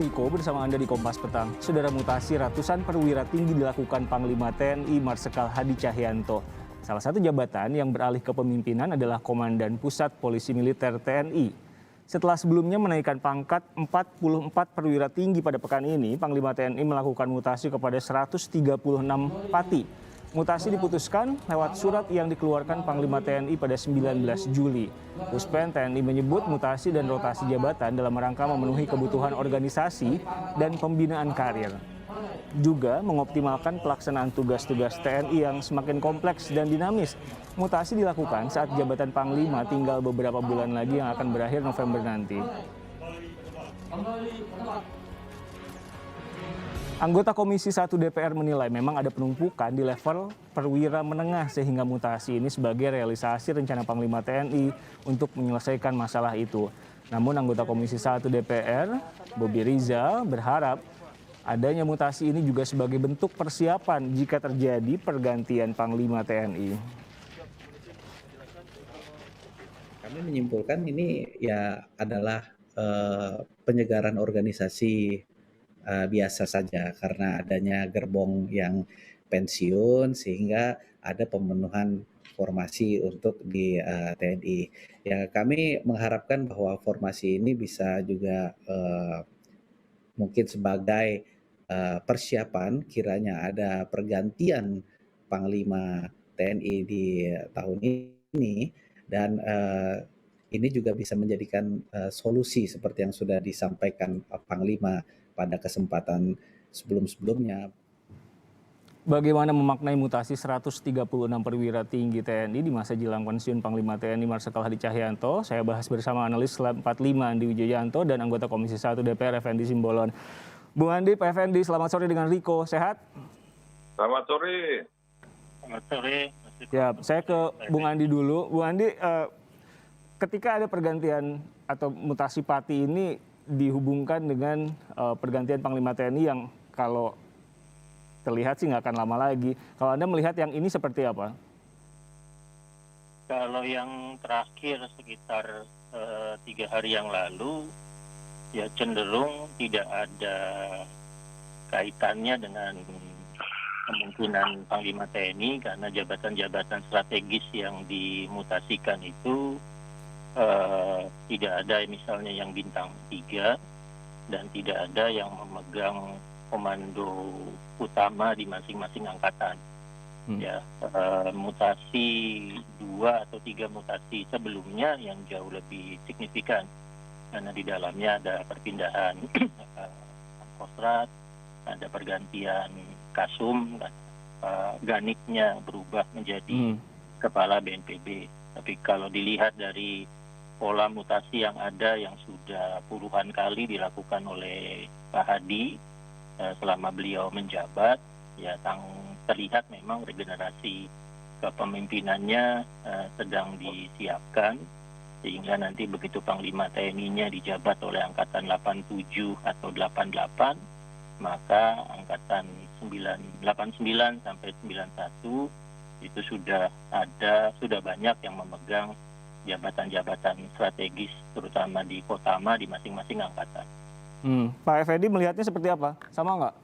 Niko bersama Anda di Kompas Petang. Saudara, mutasi ratusan perwira tinggi dilakukan Panglima TNI Marsikal Hadi Cahyanto. Salah satu jabatan yang beralih ke pemimpinan adalah Komandan Pusat Polisi Militer TNI. Setelah sebelumnya menaikkan pangkat 44 perwira tinggi pada pekan ini, Panglima TNI melakukan mutasi kepada 136 pati. Mutasi diputuskan lewat surat yang dikeluarkan Panglima TNI pada 19 Juli. Puspen TNI menyebut mutasi dan rotasi jabatan dalam rangka memenuhi kebutuhan organisasi dan pembinaan karir. Juga mengoptimalkan pelaksanaan tugas-tugas TNI yang semakin kompleks dan dinamis. Mutasi dilakukan saat jabatan Panglima tinggal beberapa bulan lagi yang akan berakhir November nanti. Anggota Komisi 1 DPR menilai memang ada penumpukan di level perwira menengah sehingga mutasi ini sebagai realisasi rencana Panglima TNI untuk menyelesaikan masalah itu. Namun anggota Komisi 1 DPR, Bobi Rizal, berharap adanya mutasi ini juga sebagai bentuk persiapan jika terjadi pergantian Panglima TNI. Kami menyimpulkan ini ya adalah penyegaran organisasi biasa saja karena adanya gerbong yang pensiun sehingga ada pemenuhan formasi untuk di TNI. Ya kami mengharapkan bahwa formasi ini bisa juga mungkin sebagai persiapan kiranya ada pergantian Panglima TNI di tahun ini dan ini juga bisa menjadikan solusi seperti yang sudah disampaikan Panglima pada kesempatan sebelum-sebelumnya. Bagaimana memaknai mutasi 136 perwira tinggi TNI di masa jelang pensiun Panglima TNI Marsikal Hadi Cahyanto? Saya bahas bersama analis Lab 45 Andi Wijoyanto dan anggota Komisi 1 DPR Effendi Simbolon. Bung Andi, Pak Effendi, selamat sore dengan Riko. Sehat? Selamat sore. Selamat sore. Ya, saya ke Bung Andi dulu. Bung Andi, ketika ada pergantian atau mutasi pati ini dihubungkan dengan pergantian Panglima TNI yang kalau terlihat sih nggak akan lama lagi. Kalau Anda melihat yang ini seperti apa? Kalau yang terakhir sekitar 3 hari yang lalu, ya cenderung tidak ada kaitannya dengan kemungkinan Panglima TNI karena jabatan-jabatan strategis yang dimutasikan itu tidak ada misalnya yang bintang 3 dan tidak ada yang memegang komando utama di masing-masing angkatan. Ya, mutasi 2 atau 3 mutasi sebelumnya yang jauh lebih signifikan karena di dalamnya ada perpindahan Kostrat, ada pergantian Kasum, Ganiknya berubah menjadi kepala BNPB. Tapi kalau dilihat dari pola mutasi yang ada yang sudah puluhan kali dilakukan oleh Pak Hadi selama beliau menjabat, ya terlihat memang regenerasi kepemimpinannya sedang disiapkan sehingga nanti begitu Panglima TNI-nya dijabat oleh Angkatan 87 atau 88, maka Angkatan 89 sampai 91 itu sudah banyak yang memegang jabatan-jabatan strategis terutama di Kotama di masing-masing angkatan. Pak Effendi melihatnya seperti apa? Sama nggak?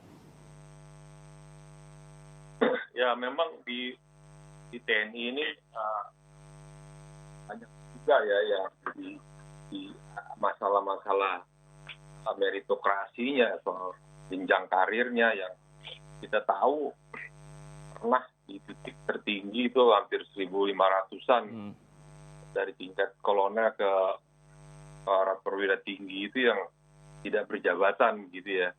Ya memang di TNI ini banyak juga ya yang di masalah-masalah meritokrasinya, soal jenjang karirnya yang kita tahu pernah di titik tertinggi itu hampir 1.500-an dari tingkat kolonel ke para perwira tinggi itu yang tidak berjabatan gitu ya.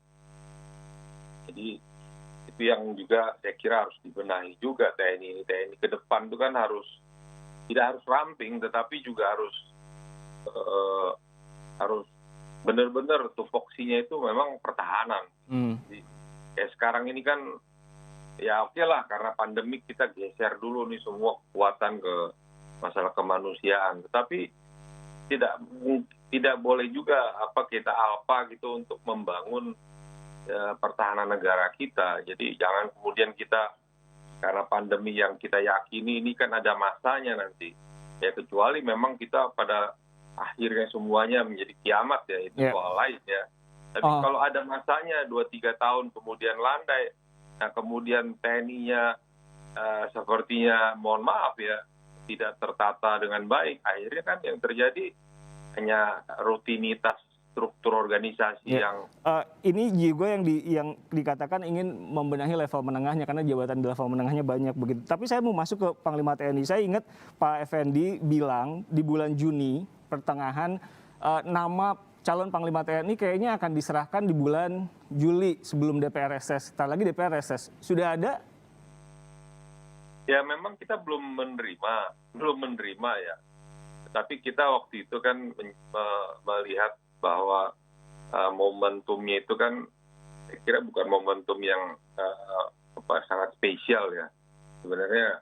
Jadi itu yang juga saya kira harus dibenahi juga TNI ke depan itu kan tidak harus ramping tetapi juga harus benar-benar tupoksinya itu memang pertahanan. Jadi, kayak sekarang ini kan ya oke lah karena pandemik kita geser dulu nih semua kekuatan ke masalah kemanusiaan, tetapi tidak boleh juga kita gitu untuk membangun pertahanan negara kita. Jadi jangan kemudian kita karena pandemi yang kita yakini ini kan ada masanya nanti. Ya kecuali memang kita pada akhirnya semuanya menjadi kiamat ya, itu soal lain ya. Tapi kalau ada masanya 2-3 tahun kemudian landai, nah kemudian TNI-nya sepertinya, mohon maaf ya, tidak tertata dengan baik, akhirnya kan yang terjadi hanya rutinitas struktur organisasi yang ini juga yang dikatakan ingin membenahi level menengahnya karena jabatan di level menengahnya banyak begitu. Tapi saya mau masuk ke Panglima TNI. Saya ingat Pak Effendi bilang di bulan Juni pertengahan nama calon Panglima TNI kayaknya akan diserahkan di bulan Juli sebelum DPR reses. Setelah lagi DPR reses. Sudah ada? Ya memang kita belum menerima ya. Tapi kita waktu itu kan melihat bahwa momentumnya itu kan saya kira bukan momentum yang sangat spesial ya. Sebenarnya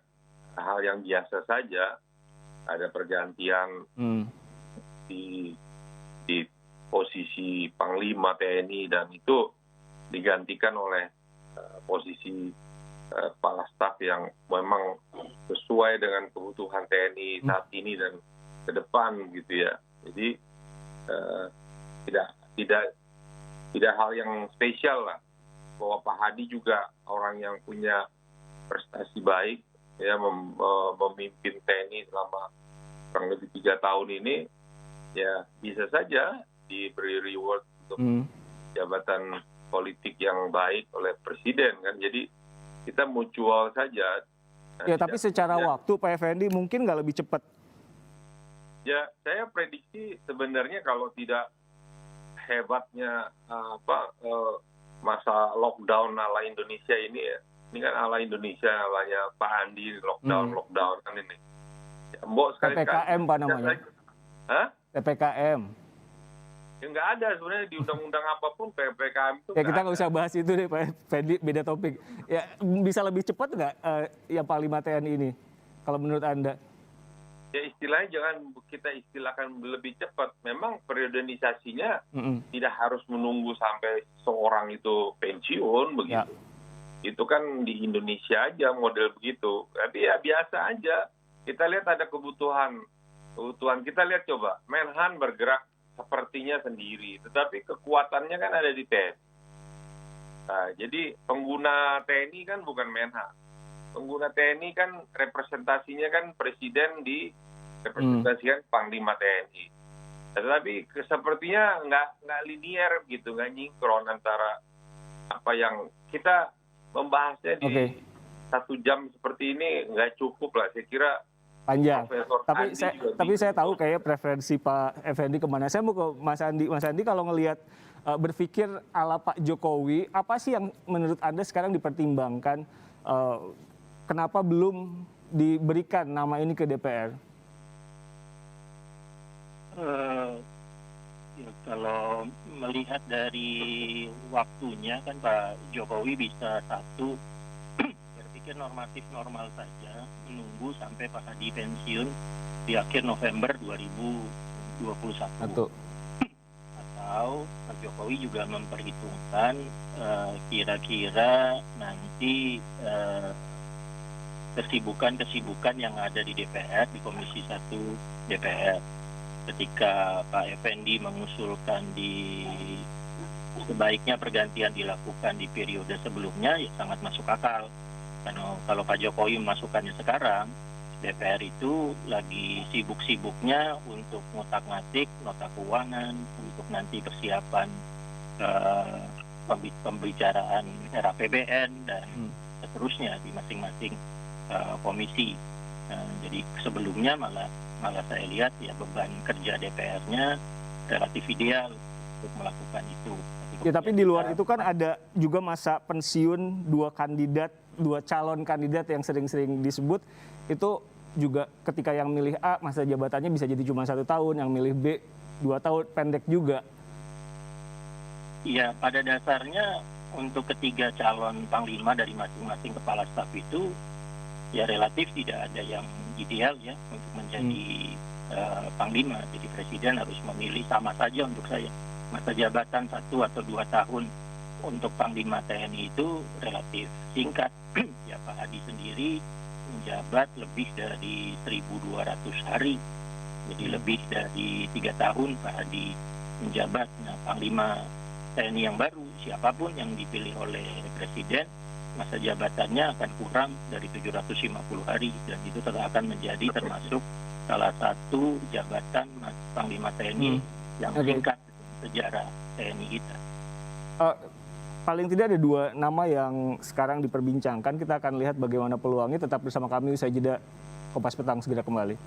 hal yang biasa saja, ada pergantian di posisi Panglima TNI dan itu digantikan oleh posisi kepala staf yang memang sesuai dengan kebutuhan TNI saat ini dan ke depan gitu ya. Jadi tidak hal yang spesial lah, bahwa Pak Hadi juga orang yang punya prestasi baik ya, memimpin TNI selama kurang lebih 3 tahun ini, ya bisa saja diberi reward untuk jabatan politik yang baik oleh presiden kan. Jadi kita mutual saja. Ya tapi secara waktu Pak Effendi mungkin nggak lebih cepat? Ya saya prediksi sebenarnya kalau tidak hebatnya masa lockdown ala Indonesia ini ya. Ini kan ala Indonesia, alanya Pak Andi, lockdown kan ini. Ya, PPKM Pak namanya. Hah? PPKM. Ya nggak ada sebenarnya di undang-undang apapun PPKM itu. Ya kita nggak usah bahas itu deh Pak Effendi, beda topik. Ya bisa lebih cepat nggak yang Panglima TNI ini kalau menurut Anda? Ya istilahnya jangan kita istilahkan lebih cepat. Memang periodenisasinya tidak harus menunggu sampai seorang itu pensiun begitu. Ya. Itu kan di Indonesia aja model begitu. Tapi ya biasa aja. Kita lihat ada kebutuhan. Kita lihat coba. Menhan bergerak sepertinya sendiri. Tetapi kekuatannya kan ada di TNI. Nah, jadi pengguna TNI kan bukan Menhan. Pengguna TNI kan representasinya kan presiden representasikan Panglima TNI. Tetapi sepertinya nggak linier gitu, nggak sinkron antara apa yang kita membahasnya di 1 jam seperti ini nggak cukup lah. Saya kira panjang. Tapi saya tahu kayak preferensi Pak Effendi kemana. Saya mau ke Mas Andi. Mas Andi kalau ngelihat berpikir ala Pak Jokowi, apa sih yang menurut Anda sekarang dipertimbangkan? Kenapa belum diberikan nama ini ke DPR? Ya, kalau melihat dari waktunya kan Pak Jokowi bisa berpikir normatif normal saja, menunggu sampai Pak Hadi pensiun di akhir November 2021. Atau Pak Jokowi juga memperhitungkan kira-kira nanti kesibukan yang ada di DPR, di Komisi 1 DPR. Ketika Pak Effendi mengusulkan sebaiknya pergantian dilakukan di periode sebelumnya, ya sangat masuk akal. Karena kalau Pak Jokowi memasukkannya sekarang, DPR itu lagi sibuk-sibuknya untuk ngotak-ngatik nota keuangan, untuk nanti persiapan pembicaraan RAPBN dan seterusnya di masing-masing komisi. Jadi sebelumnya malah saya lihat ya beban kerja DPR-nya relatif ideal untuk melakukan itu. Ya tapi di luar itu kan ada juga masa pensiun 2 calon kandidat yang sering-sering disebut, itu juga ketika yang milih A masa jabatannya bisa jadi cuma 1 tahun, yang milih B 2 tahun, pendek juga. Iya, pada dasarnya untuk ketiga calon panglima dari masing-masing kepala staf itu ya relatif tidak ada yang ideal ya untuk menjadi panglima. Jadi presiden harus memilih, sama saja untuk saya, masa jabatan 1 atau 2 tahun untuk Panglima TNI itu relatif singkat. Ya Pak Hadi sendiri menjabat lebih dari 1.200 hari. Jadi lebih dari 3 tahun Pak Hadi menjabat. Nah, Panglima TNI yang baru, siapapun yang dipilih oleh Presiden, masa jabatannya akan kurang dari 750 hari, dan itu akan menjadi termasuk salah satu jabatan Panglima TNI yang singkat sejarah TNI kita. Paling tidak ada 2 nama yang sekarang diperbincangkan. Kita akan lihat bagaimana peluangnya. Tetap bersama kami, usai jeda. Kompas Petang segera kembali.